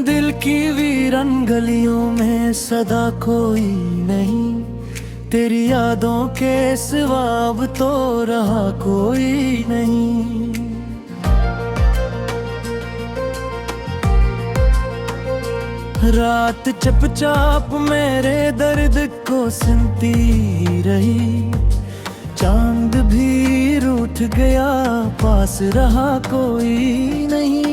दिल की वीरन गलियों में सदा कोई नहीं, तेरी यादों के सिवा अब तो रहा कोई नहीं। रात चुपचाप मेरे दर्द को सुनती रही, चांद भी रूठ गया पास रहा कोई नहीं।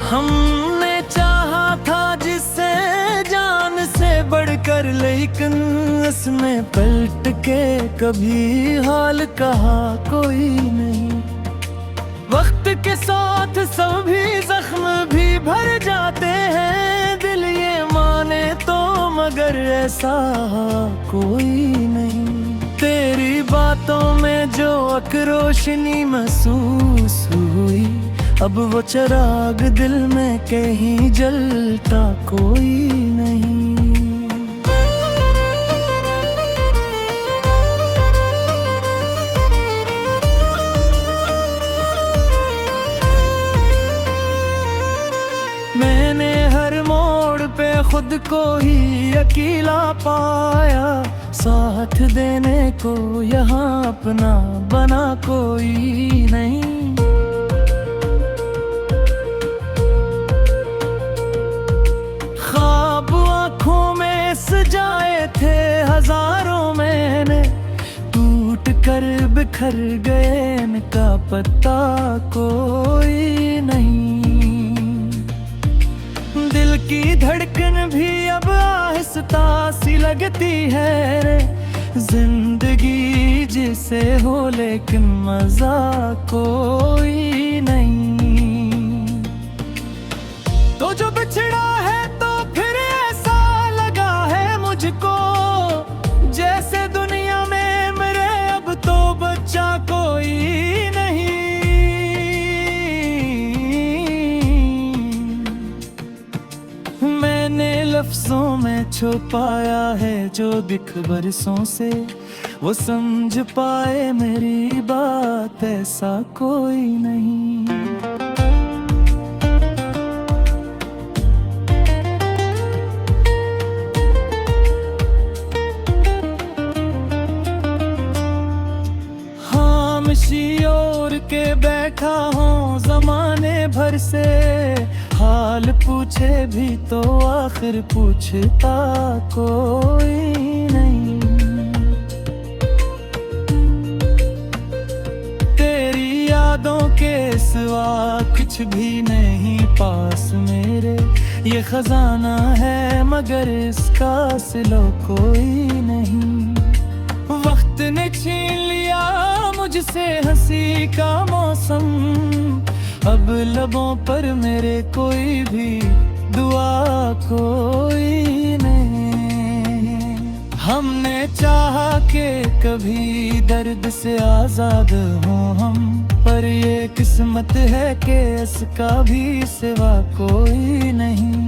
हमने चाहा था जिसे जान से बढ़कर, लेकिन उसमें पलट के कभी हाल कहा कोई नहीं। वक्त के साथ सभी जख्म भी भर जाते हैं, दिल ये माने तो मगर ऐसा कोई नहीं। तेरी बातों में जो रोशनी महसूस हुई, अब वो चिराग दिल में कहीं जलता कोई नहीं। मैंने हर मोड़ पे खुद को ही अकेला पाया, साथ देने को यहाँ अपना बना कोई नहीं। ख्वाब आँखों में सजाए थे हजारों, मैंने टूट कर बिखर गए, इनका पता कोई नहीं। दिल की धड़कन भी अब आहिस्ता सी लगती है रे, जिंदगी जिसे हो लेकिन मजा कोई नहीं। तो जो बिछड़ा है तो फिर ऐसा लगा है मुझको, जैसे दुनिया में मेरे अब तो बच्चा कोई नहीं। मैंने लफ्जों में छुपाया है जो दिख बरसों से, वो समझ पाए मेरी बात ऐसा कोई नहीं। ओर के बैठा हूँ जमाने भर से, हाल पूछे भी तो आखिर पूछता कोई नहीं। तेरी यादों के सिवा कुछ भी नहीं पास मेरे, ये खजाना है मगर इसका सिलो कोई नहीं। वक्त ने छीन लिया मुझसे हंसी का मौसम, अब लबों पर मेरे कोई भी दुआ कोई नहीं। हमने चाहा कि कभी दर्द से आजाद हों हम, पर ये किस्मत है कि इसका भी सिवा कोई नहीं।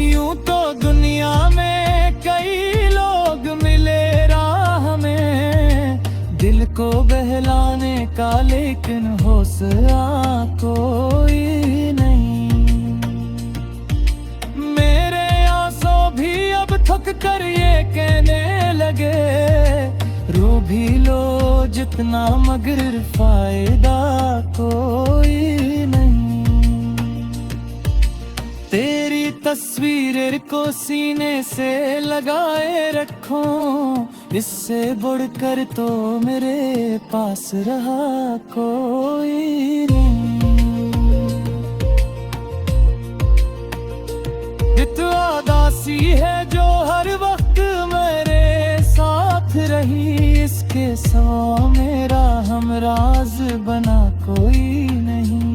यूं तो दुनिया में कई लोग मिले राह में, दिल को बहलाने का लेकिन हौसला कोई नहीं। मेरे आंसू भी अब थक कर ये कहने लगे, रो भी लो जितना मगर फायदा कोई नहीं। तेरी तस्वीर को सीने से लगाए रखो, इससे बढ़कर तो मेरे पास रहा कोई नहीं। ये उदासी है जो हर वक्त मेरे साथ रही, इसके सिवा मेरा हमराज बना कोई नहीं।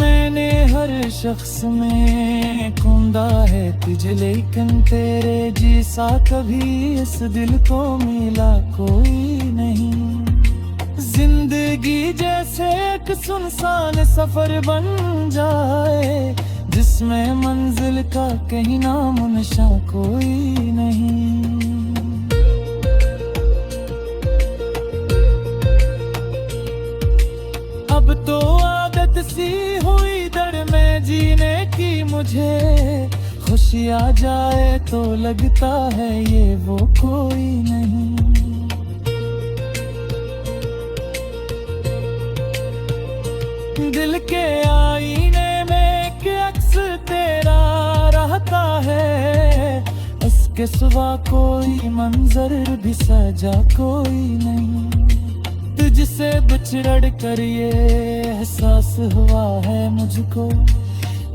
मैंने हर शख्स में कुंदा है तुझे, लेकिन तेरे जैसा कभी इस दिल को मिला कोई नहीं। जिंदगी जैसे एक सुनसान सफर बन जाए, जिसमें मंजिल का कहीं नाम नशा कोई नहीं। अब तो आदत सी हुई दर में जीने की मुझे, खुशी आ जाए तो लगता है ये वो कोई नहीं। दिल के आईने में एक अक्स तेरा रहता है, इसके सिवा कोई मंजर भी सजा कोई नहीं। तुझसे बिछड़ कर ये एहसास हुआ है मुझको,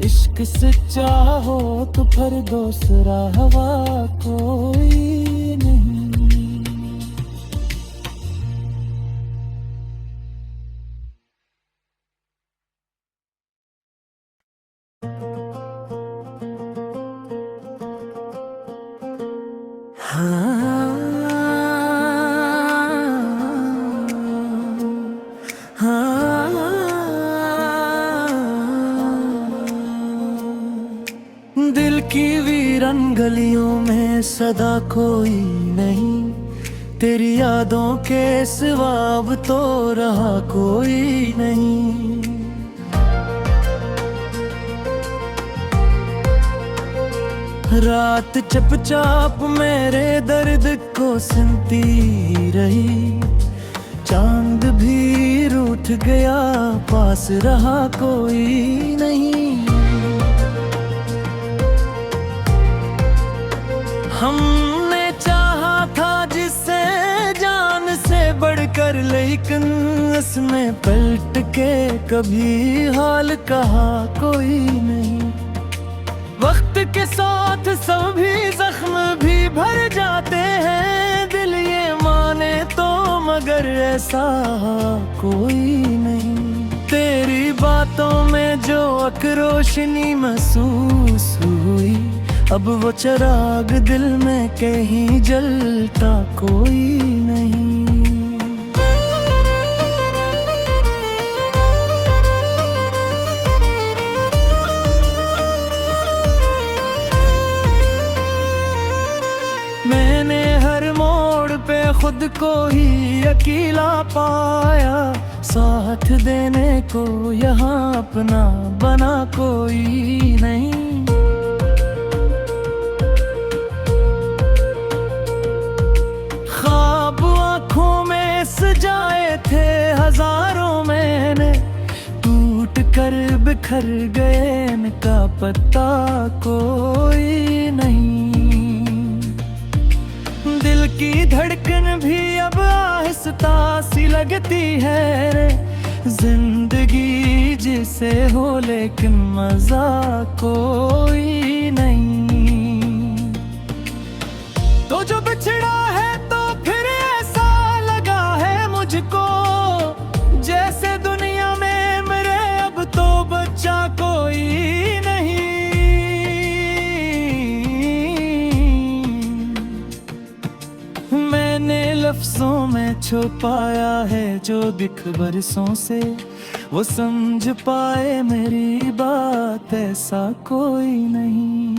इश्क सच्चा हो तो फिर दूसरा हवा कोई नहीं। दिल की वीरन गलियों में सदा कोई नहीं, तेरी यादों के सिवा अब तो रहा कोई नहीं। रात चुपचाप मेरे दर्द को सुनती रही, चांद भी रूठ गया पास रहा कोई नहीं। हमने चाहा था जिसे जान से बढ़कर, लेकिन इसमें पलट के कभी हाल कहा कोई नहीं। वक्त के साथ सभी जख्म भी भर जाते हैं, दिल ये माने तो मगर ऐसा कोई नहीं। तेरी बातों में जो रोशनी महसूस हुई, अब वो चिराग दिल में कहीं जलता कोई नहीं। मैंने हर मोड़ पे खुद को ही अकेला पाया, साथ देने को यहाँ अपना बना कोई नहीं। ख्वाब आँखों में सजाए थे हजारों मैंने, टूट कर बिखर गए इनका पता कोई नहीं। दिल की धड़कन भी अब आहिस्ता सी लगती है रे, जिंदगी जिसे हो लेकिन मजा कोई नहीं। तो जो बिछड़ा है तो फिर ऐसा लगा है मुझको, जैसे दुनिया में मेरे अब तो बच्चा कोई नहीं। मैंने लफ्जों में छुपाया है जो दिख बरसों से, वो समझ पाए मेरी बात ऐसा कोई नहीं।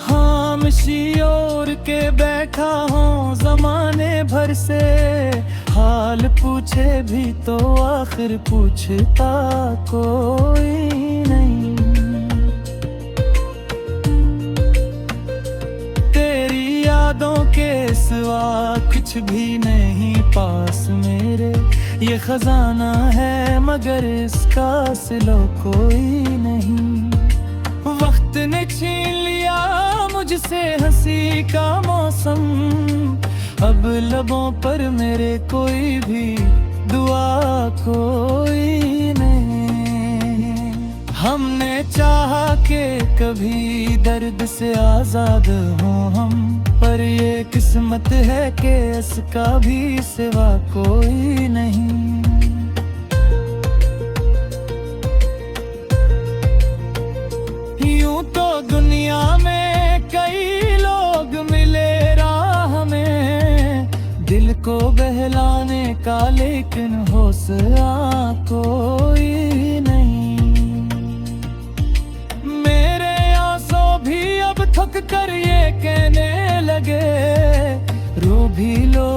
खामोशी ओढ़ के बैठा हूँ जमाने भर से, हाल पूछे भी तो आखिर पूछता कोई नहीं। तेरी यादों के सिवा कुछ भी नहीं पास मेरे, ये खजाना है मगर इसका सिलो कोई नहीं। वक्त ने छीन लिया मुझसे हंसी का मौसम, अब लबों पर मेरे कोई भी दुआ कोई नहीं। हमने चाहा कि कभी दर्द से आजाद हों हम, पर ये किस्मत है कि इसका भी सिवा कोई नहीं। यूं तो दुनिया में कई लोग मिले बहलाने का, लेकिन हौसला कोई नहीं। मेरे आंसू भी अब थक कर ये कहने लगे, रो भी लो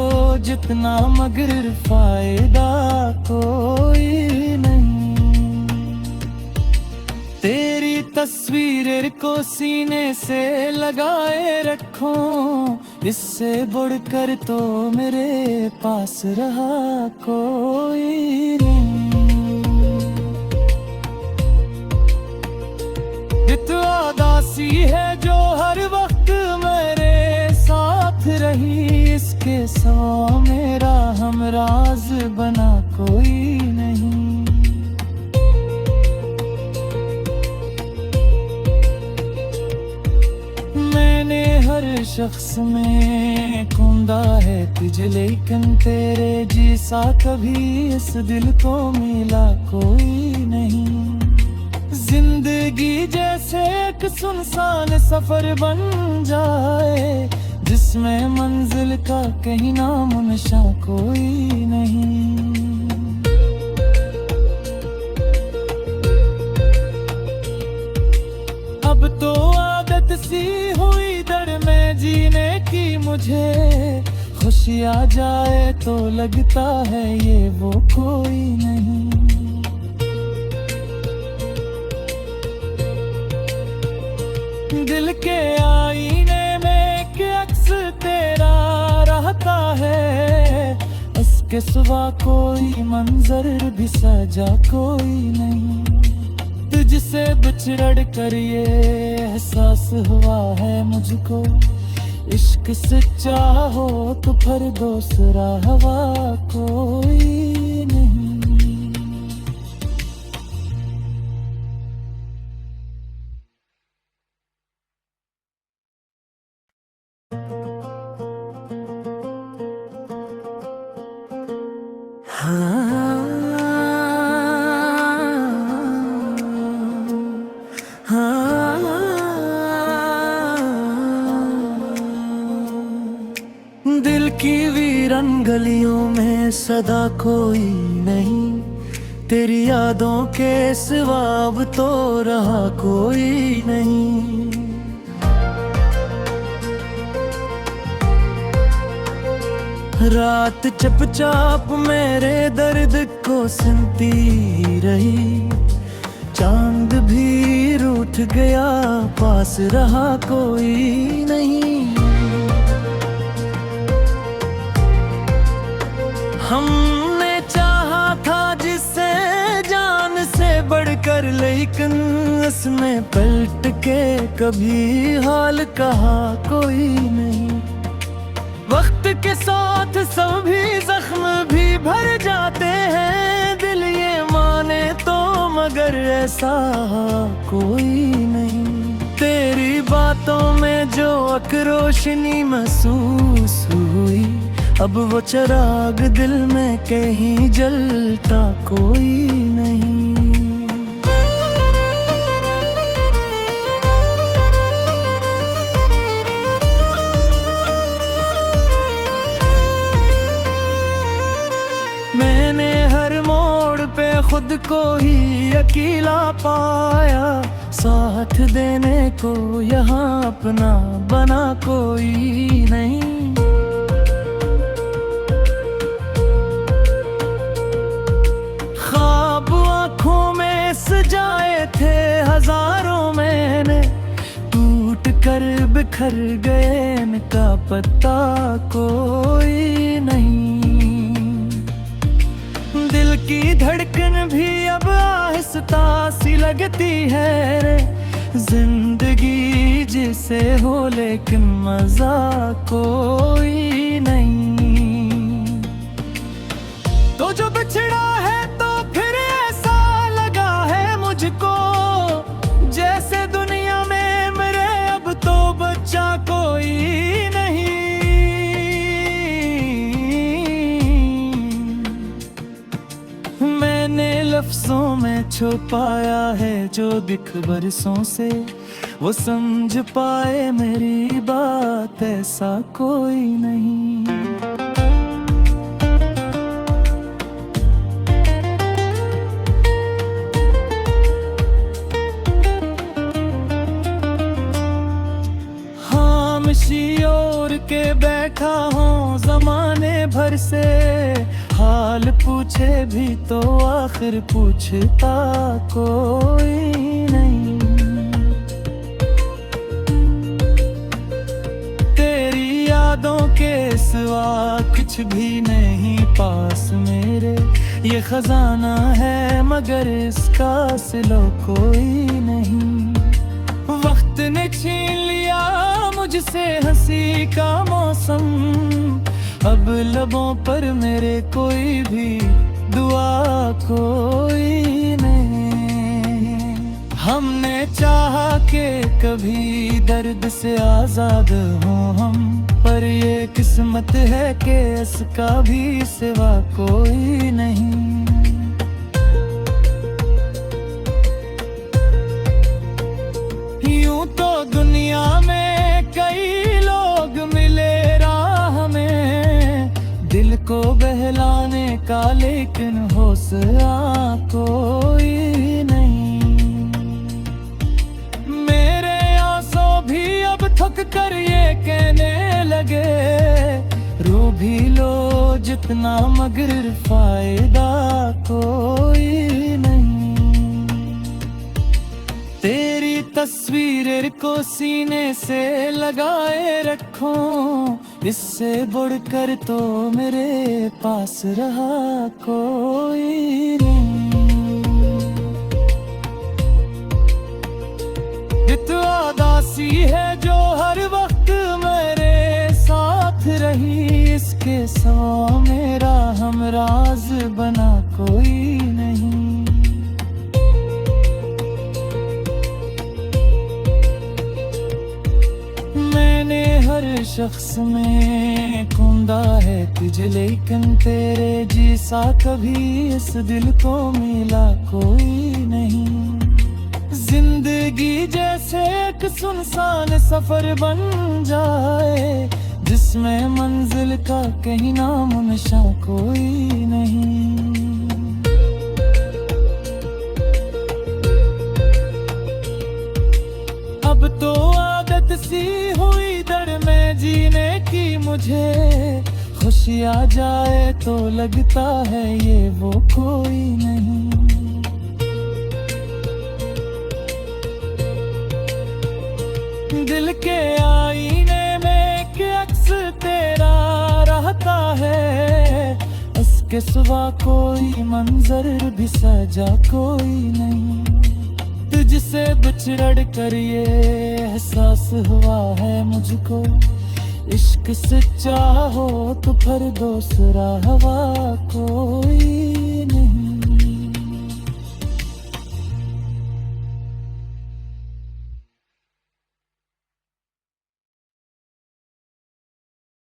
जितना मगर फायदा कोई नहीं। तेरी तस्वीर को सीने से लगाए रखो, इससे बढ़कर तो मेरे पास रहा कोई नहीं। इतना दासी है जो हर वक्त मेरे साथ रही, इसके सिवा मेरा हमराज बना कोई नहीं। मैंने हर शख्स में ढूंढा है तुझे, लेकिन तेरे जैसा कभी इस दिल को मिला कोई नहीं। जिंदगी जैसे एक सुनसान सफर बन जाए, जिसमें मंजिल का कहीं नाम निशा कोई नहीं। अब तो आदत सी हुई दर में जीने की मुझे, खुशी आ जाए तो लगता है ये वो कोई नहीं। दिल के आईने में एक अक्स तेरा रहता है, उसके सिवा कोई मंजर भी सजा कोई नहीं। तुझसे बिछड़ कर ये एहसास हुआ है मुझको, इश्क सच्चा हो तो फिर दूसरा हवा कोई नहीं। दिल की वीरन गलियों में सदा कोई नहीं, तेरी यादों के सिवा अब तो रहा कोई नहीं। रात चुपचाप मेरे दर्द को सुनती रही, चांद भी रूठ गया पास रहा कोई नहीं। हमने चाहा था जिसे जान से बढ़कर, लेकिन उसमें पलट के कभी हाल कहा कोई नहीं। वक्त के साथ सभी जख्म भी भर जाते हैं, दिल ये माने तो मगर ऐसा कोई नहीं। तेरी बातों में जो एक रोशनी महसूस हुई, अब वो चिराग दिल में कहीं जलता कोई नहीं। मैंने हर मोड़ पे खुद को ही अकेला पाया, साथ देने को यहाँ अपना बना कोई नहीं। ख्वाब आँखों में सजाए थे हजारों मैंने, टूट कर बिखर गए इनका पता कोई नहीं। दिल की धड़कन भी अब आहिस्ता सी लगती है रे, जिंदगी जिसे हो लेकिन मजा कोई नहीं। तो जो बिछड़ा है तो फिर ऐसा लगा है मुझको, जैसे दुनिया में मेरे अब तो बच्चा कोई नहीं। मैंने लफ्जों में छुपाया है जो दिख बरसों से, वो समझ पाए मेरी बात ऐसा कोई नहीं। खामोशी ओढ़ के बैठा हूँ जमाने भर से, हाल पूछे भी तो आखिर पूछता कोई नहीं। तेरी यादों के सिवा कुछ भी नहीं पास मेरे, ये खजाना है मगर इसका सिलो कोई नहीं। वक्त ने छीन लिया मुझसे हंसी का मौसम, अब लबों पर मेरे कोई भी दुआ कोई नहीं। हमने चाहा कि कभी दर्द से आजाद हों हम, पर ये किस्मत है कि इसका भी सिवा कोई नहीं। यूं तो दुनिया में कई लोग मिले राह में, दिल को बहलाने का लेकिन हौसला कोई नहीं। मेरे आंसू भी अब थक कर ये कहने लगे, रो भी लो जितना मगर फायदा कोई नहीं। तेरी तस्वीर को सीने से लगाए रखो, इससे बढ़कर तो मेरे पास रहा कोई नहीं। ये उदासी है जो हर वक्त मेरे साथ रही, इसके सौ मेरा हमराज बना कोई नहीं। मैंने हर शख्स में ढूंढा है तुझे, लेकिन तेरे जैसा कभी इस दिल को मिला कोई नहीं। जिंदगी जैसे एक सुनसान सफर बन जाए, जिसमें मंजिल का कहीं नाम निशा कोई नहीं। अब तो आदत सी हुई दर में जीने की मुझे, खुशी आ जाए तो लगता है ये वो कोई नहीं। दिल के आईने में एक अक्स तेरा रहता है, इसके सिवा कोई मंजर भी सजा कोई नहीं। तुझसे बिछड़ कर ये एहसास हुआ है मुझको, इश्क सच्चा हो तो फिर दूसरा हवा